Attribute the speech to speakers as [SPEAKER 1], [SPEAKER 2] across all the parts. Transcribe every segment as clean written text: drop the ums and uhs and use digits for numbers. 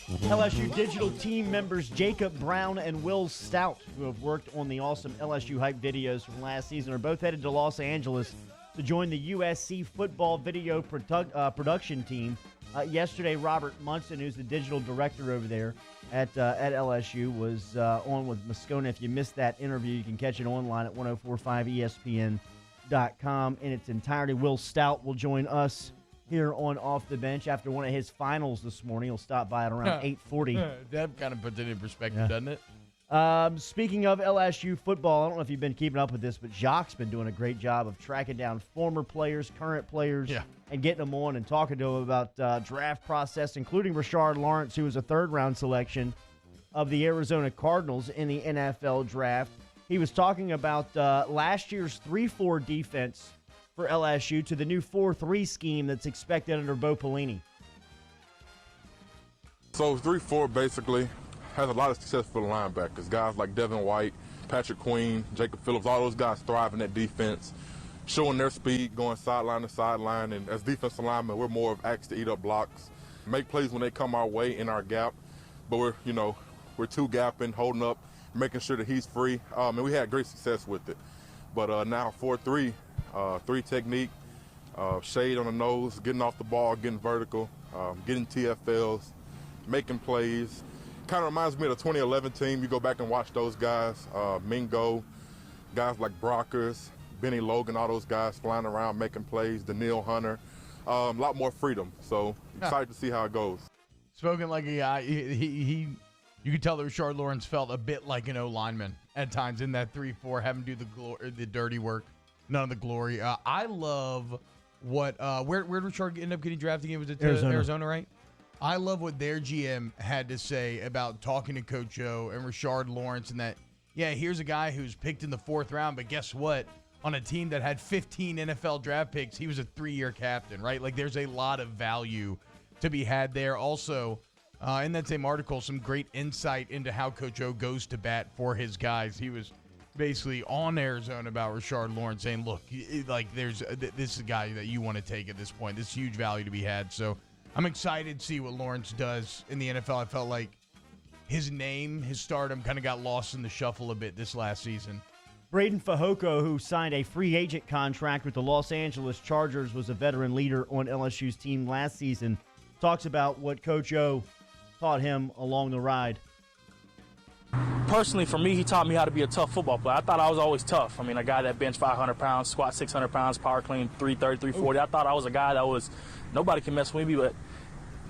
[SPEAKER 1] LSU Digital Team members Jacob Brown and Will Stout, who have worked on the awesome LSU hype videos from last season, are both headed to Los Angeles to join the USC football video production team. Yesterday, Robert Munson, who's the digital director over there at LSU, was on with Moscona. If you missed that interview, you can catch it online at 1045ESPN.com in its entirety. Will Stout will join us here on Off the Bench after one of his finals this morning. He'll stop by at around 8:40.
[SPEAKER 2] That kind of puts it in perspective, doesn't it?
[SPEAKER 1] Speaking of LSU football, I don't know if you've been keeping up with this, but Jacques been doing a great job of tracking down former players, current players, and getting them on and talking to them about draft process, including Rashard Lawrence, who was a third-round selection of the Arizona Cardinals in the NFL draft. He was talking about last year's 3-4 defense for LSU to the new 4-3 scheme that's expected under Bo Pelini.
[SPEAKER 3] So 3-4 basically has a lot of success for the linebackers. Guys like Devin White, Patrick Queen, Jacob Phillips, all those guys thrive in that defense, showing their speed, going sideline to sideline. And as defensive linemen, we're more of asked to eat up blocks, make plays when they come our way in our gap. But we're two-gapping, holding up, making sure that he's free. And we had great success with it. But now 4-3, 3 technique, shade on the nose, getting off the ball, getting vertical, getting TFLs, making plays. Kind of reminds me of the 2011 team. You go back and watch those guys, Mingo, guys like Brockers, Benny Logan, all those guys flying around making plays, Daniil Hunter. A lot more freedom. So excited to see how it goes.
[SPEAKER 2] Spoken like a guy, you could tell that Rashard Lawrence felt a bit like an O-lineman at times in that 3-4, having to do the dirty work, none of the glory. I love what where did Rashard end up getting drafted? It was at Arizona, right? I love what their GM had to say about talking to Coach O and Rashard Lawrence, and that, here's a guy who's picked in the 4th round, but guess what? On a team that had 15 NFL draft picks, he was a 3-year captain, right? Like, there's a lot of value to be had there. Also, in that same article, some great insight into how Coach O goes to bat for his guys. He was basically on Arizona about Rashard Lawrence, saying, look, this is a guy that you want to take at this point. This huge value to be had. So I'm excited to see what Lawrence does in the NFL. I felt like his name, his stardom kind of got lost in the shuffle a bit this last season.
[SPEAKER 1] Breiden Fehoko, who signed a free agent contract with the Los Angeles Chargers, was a veteran leader on LSU's team last season, talks about what Coach O taught him along the ride.
[SPEAKER 4] Personally, for me, he taught me how to be a tough football player. I thought I was always tough. I mean, a guy that bench 500 pounds, squat 600 pounds, power clean 330, 340. I thought I was a guy that was, nobody can mess with me, but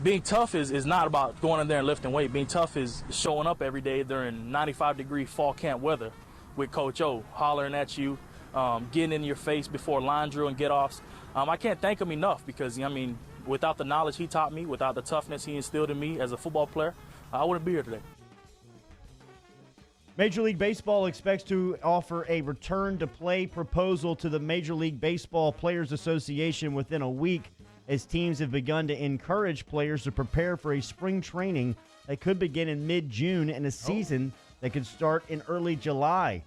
[SPEAKER 4] being tough is not about going in there and lifting weight. Being tough is showing up every day during 95-degree fall camp weather with Coach O, hollering at you, getting in your face before line drill and get-offs. I can't thank him enough because, without the knowledge he taught me, without the toughness he instilled in me as a football player, I wouldn't be here today.
[SPEAKER 1] Major League Baseball expects to offer a return-to-play proposal to the Major League Baseball Players Association within a week, as teams have begun to encourage players to prepare for a spring training that could begin in mid-June and a season that could start in early July.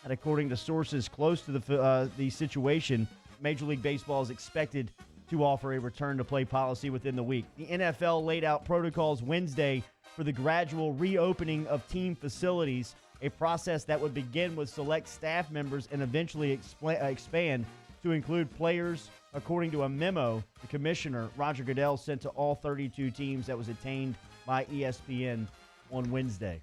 [SPEAKER 1] And according to sources close to the situation, Major League Baseball is expected to offer a return-to-play policy within the week. The NFL laid out protocols Wednesday for the gradual reopening of team facilities, a process that would begin with select staff members and eventually expand to include players, according to a memo the commissioner, Roger Goodell, sent to all 32 teams that was obtained by ESPN on Wednesday.